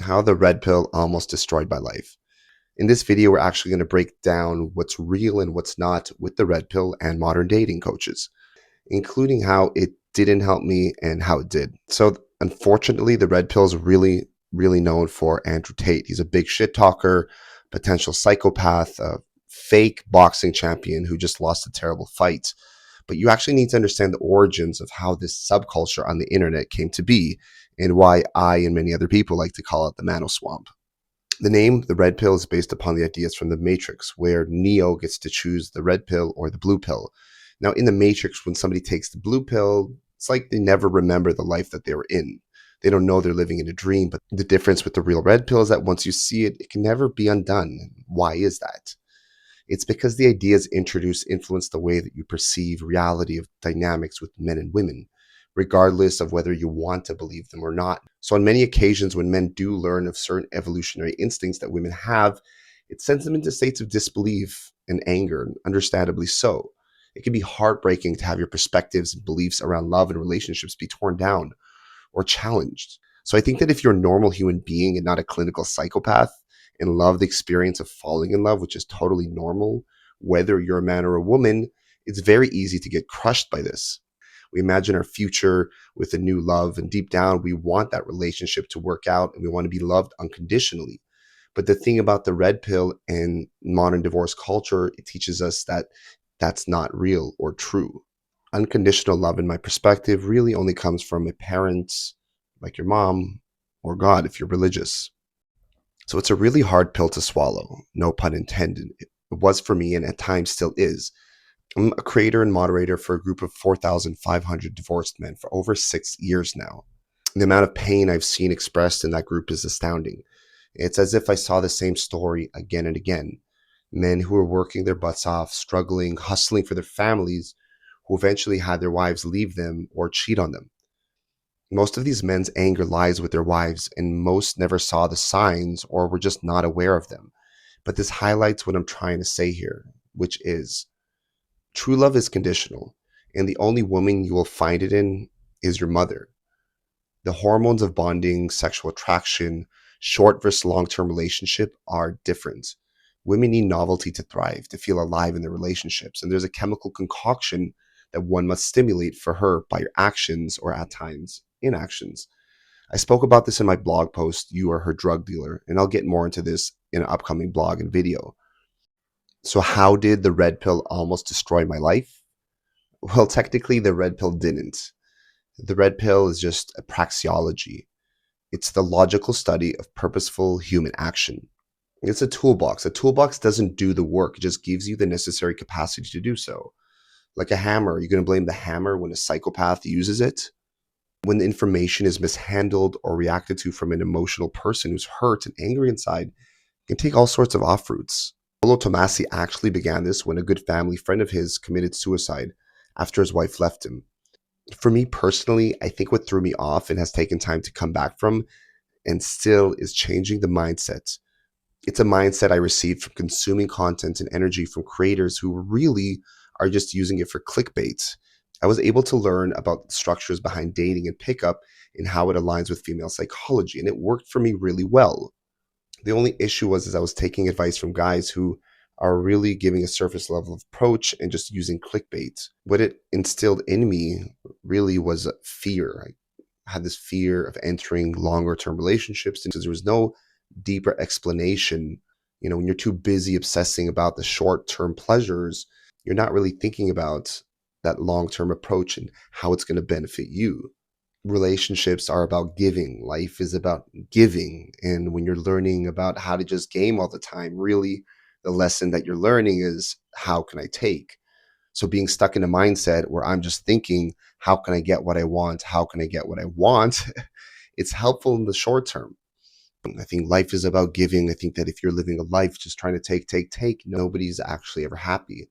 How the red pill almost destroyed my life. In this video, we're actually going to break down what's real and what's not with the red pill and modern dating coaches, including how it didn't help me and how it did. So, unfortunately, the red pill is really known for Andrew Tate. He's a big shit talker, potential psychopath, a fake boxing champion who just lost a terrible fight. But you actually need to understand the origins of how this subculture on the internet came to be and why I and many other people like to call it the Manoswamp. The name, the red pill, is based upon the ideas from the Matrix, where Neo gets to choose the red pill or the blue pill. Now, in the Matrix, when somebody takes the blue pill, it's like they never remember the life that they were in. They don't know they're living in a dream. But the difference with the real red pill is that once you see it, it can never be undone. Why is that? It's because the ideas introduced influence the way that you perceive reality of dynamics with men and women, regardless of whether you want to believe them or not. So, on many occasions, when men do learn of certain evolutionary instincts that women have, it sends them into states of disbelief and anger, and understandably so. It can be heartbreaking to have your perspectives and beliefs around love and relationships be torn down or challenged. So, I think that if you're a normal human being and not a clinical psychopath and love the experience of falling in love, which is totally normal, whether you're a man or a woman, it's very easy to get crushed by this. We imagine our future with a new love, and deep down, we want that relationship to work out and we want to be loved unconditionally. But the thing about the red pill and modern divorce culture, it teaches us that that's not real or true. Unconditional love, in my perspective, really only comes from a parent like your mom or God if you're religious. So it's a really hard pill to swallow, no pun intended. It was for me and at times still is. I'm a creator and moderator for a group of 4,500 divorced men for over 6 years now. The amount of pain I've seen expressed in that group is astounding. It's as if I saw the same story again and again. Men who were working their butts off, struggling, hustling for their families, who eventually had their wives leave them or cheat on them. Most of these men's anger lies with their wives, and most never saw the signs or were just not aware of them. But this highlights what I'm trying to say here, which is true love is conditional, and the only woman you will find it in is your mother. The hormones of bonding, sexual attraction, short versus long term relationship are different. Women need novelty to thrive, to feel alive in their relationships, and there's a chemical concoction that one must stimulate for her by your actions or at times inactions. I spoke about this in my blog post, You Are Her Drug Dealer, and I'll get more into this in an upcoming blog and video. So, how did the red pill almost destroy my life? Well, technically, the red pill didn't. The red pill is just a praxeology. It's the logical study of purposeful human action. It's a toolbox. A toolbox doesn't do the work, it just gives you the necessary capacity to do so. Like a hammer, you're going to blame the hammer when a psychopath uses it? When the information is mishandled or reacted to from an emotional person who's hurt and angry inside, it can take all sorts of off routes. Polo Tomasi actually began this when a good family friend of his committed suicide after his wife left him. For me personally, I think what threw me off and has taken time to come back from and still is changing the mindset. It's a mindset I received from consuming content and energy from creators who really are just using it for clickbait. I was able to learn about the structures behind dating and pickup and how it aligns with female psychology, and it worked for me really well. The only issue was I was taking advice from guys who are really giving a surface level of approach and just using clickbait. What it instilled in me really was fear. I had this fear of entering longer term relationships because there was no deeper explanation. When you're too busy obsessing about the short term pleasures, you're not really thinking about that long term approach and how it's going to benefit you. Relationships are about giving. Life is about giving. And when you're learning about how to just game all the time, really the lesson that you're learning is how can I take? So being stuck in a mindset where I'm just thinking, how can I get what I want? How can I get what I want? It's helpful in the short term. I think life is about giving. I think that if you're living a life just trying to take, nobody's actually ever happy.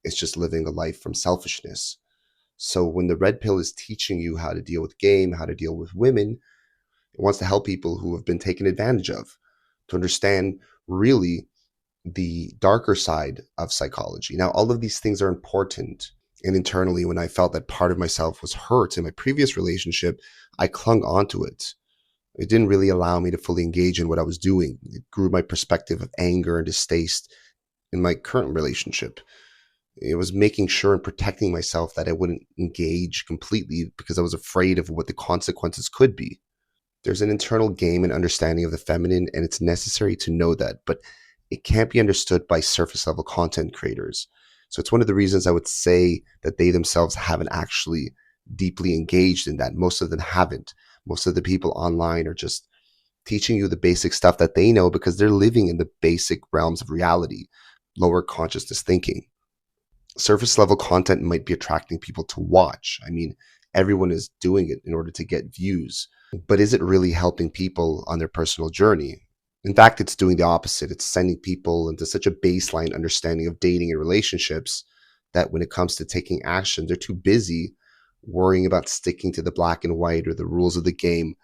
It's just living a life from selfishness. So when the red pill is teaching you how to deal with game, how to deal with women, it wants to help people who have been taken advantage of to understand really the darker side of psychology. Now, all of these things are important. And internally, when I felt that part of myself was hurt in my previous relationship, I clung onto it. It didn't really allow me to fully engage in what I was doing. It grew my perspective of anger and distaste in my current relationship. It was making sure and protecting myself that I wouldn't engage completely because I was afraid of what the consequences could be. There's an internal game and understanding of the feminine, and it's necessary to know that, but it can't be understood by surface level content creators. So it's one of the reasons I would say that they themselves haven't actually deeply engaged in that. Most of them haven't. Most of the people online are just teaching you the basic stuff that they know because they're living in the basic realms of reality, lower consciousness thinking. Surface level content might be attracting people to watch. I mean, everyone is doing it in order to get views, but is it really helping people on their personal journey? In fact, it's doing the opposite. It's sending people into such a baseline understanding of dating and relationships that when it comes to taking action, they're too busy worrying about sticking to the black and white or the rules of the game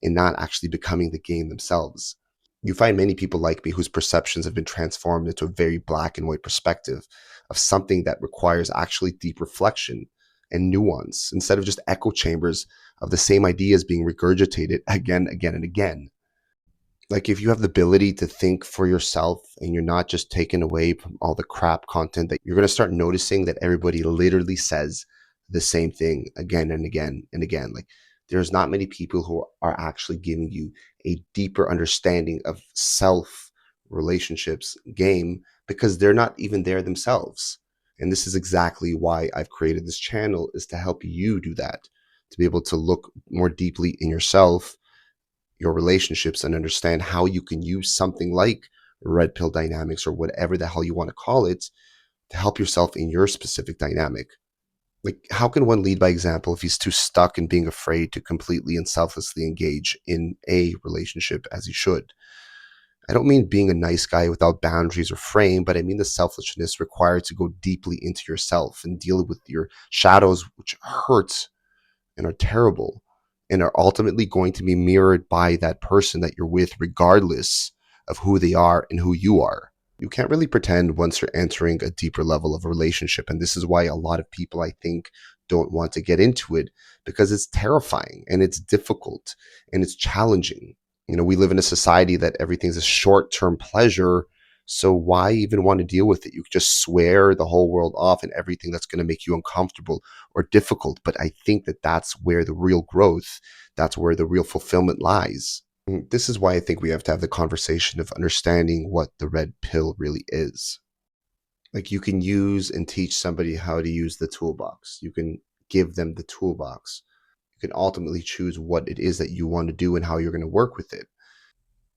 and not actually becoming the game themselves. You find many people like me whose perceptions have been transformed into a very black and white perspective of something that requires actually deep reflection and nuance instead of just echo chambers of the same ideas being regurgitated again, again, and again. Like if you have the ability to think for yourself and you're not just taken away from all the crap content, that you're going to start noticing that everybody literally says the same thing again and again and again. Like there's not many people who are actually giving you a deeper understanding of self, relationships, game, because they're not even there themselves. And this is exactly why I've created this channel, is to help you do that, to be able to look more deeply in yourself, your relationships, and understand how you can use something like red pill dynamics or whatever the hell you want to call it to help yourself in your specific dynamic. Like, how can one lead by example if he's too stuck in being afraid to completely and selflessly engage in a relationship as he should? I don't mean being a nice guy without boundaries or frame, but I mean the selfishness required to go deeply into yourself and deal with your shadows, which hurt and are terrible and are ultimately going to be mirrored by that person that you're with, regardless of who they are and who you are. You can't really pretend once you're entering a deeper level of a relationship. And this is why a lot of people, I think, don't want to get into it, because it's terrifying and it's difficult and it's challenging. You know, we live in a society that everything's a short term pleasure. So why even want to deal with it? You just swear the whole world off and everything that's going to make you uncomfortable or difficult. But I think that that's where the real growth, that's where the real fulfillment lies. This is why I think we have to have the conversation of understanding what the red pill really is. Like, you can use and teach somebody how to use the toolbox. You can give them the toolbox. You can ultimately choose what it is that you want to do and how you're going to work with it.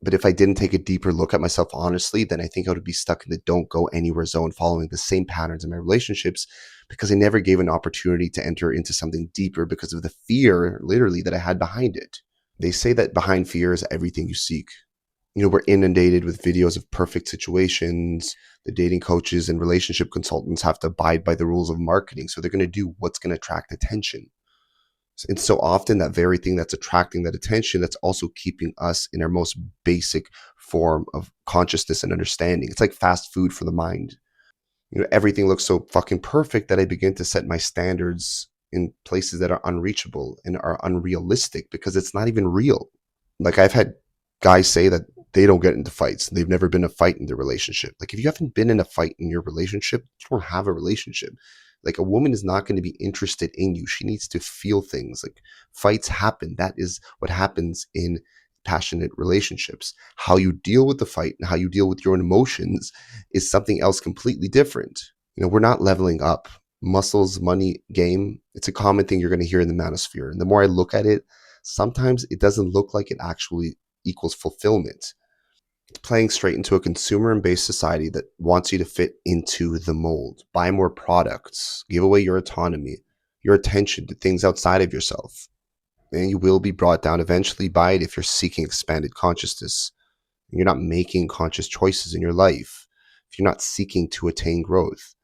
But if I didn't take a deeper look at myself honestly, then I think I would be stuck in the don't go anywhere zone, following the same patterns in my relationships, because I never gave an opportunity to enter into something deeper because of the fear, literally, that I had behind it. They say that behind fear is everything you seek. You know, we're inundated with videos of perfect situations. The dating coaches and relationship consultants have to abide by the rules of marketing. So they're going to do what's going to attract attention. And so often that very thing that's attracting that attention, that's also keeping us in our most basic form of consciousness and understanding. It's like fast food for the mind. You know, everything looks so fucking perfect that I begin to set my standards in places that are unreachable and are unrealistic because it's not even real. Like, I've had guys say that they don't get into fights. They've never been in a fight in their relationship. Like, if you haven't been in a fight in your relationship, you don't have a relationship. Like, a woman is not going to be interested in you. She needs to feel things. Like, fights happen. That is what happens in passionate relationships. How you deal with the fight and how you deal with your own emotions is something else completely different. You know, we're not leveling up. Muscles, money, game. It's a common thing you're going to hear in the manosphere. And the more I look at it, sometimes it doesn't look like it actually equals fulfillment. It's playing straight into a consumer-based society that wants you to fit into the mold, buy more products, give away your autonomy, your attention to things outside of yourself. And you will be brought down eventually by it if you're seeking expanded consciousness. You're not making conscious choices in your life, if you're not seeking to attain growth.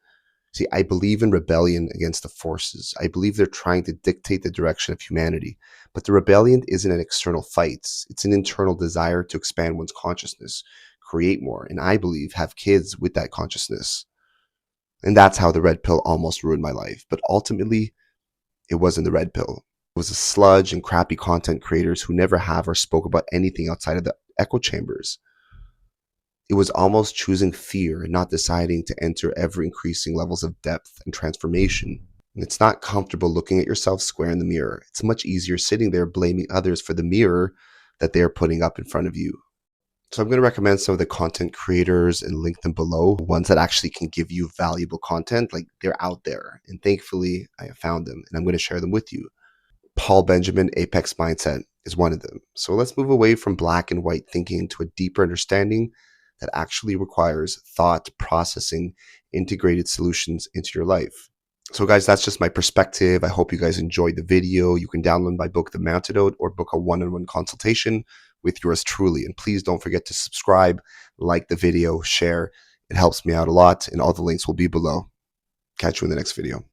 See, I believe in rebellion against the forces. I believe they're trying to dictate the direction of humanity. But the rebellion isn't an external fight. It's an internal desire to expand one's consciousness, create more, and I believe have kids with that consciousness. And that's how the red pill almost ruined my life. But ultimately, it wasn't the red pill. was a sludge and crappy content creators who never have or spoke about anything outside of the echo chambers. It was almost choosing fear and not deciding to enter ever increasing levels of depth and transformation. And it's not comfortable looking at yourself square in the mirror. It's much easier sitting there blaming others for the mirror that they are putting up in front of you. So I'm going to recommend some of the content creators and link them below, ones that actually can give you valuable content. Like, they're out there. And thankfully, I have found them and I'm going to share them with you. Paul Benjamin, Apex Mindset, is one of them. So let's move away from black and white thinking to a deeper understanding that actually requires thought, processing, integrated solutions into your life. So guys, that's just my perspective. I hope you guys enjoyed the video. You can download my book, The Antidote, or book a one-on-one consultation with yours truly. And please don't forget to subscribe, like the video, share. It helps me out a lot, and all the links will be below. Catch you in the next video.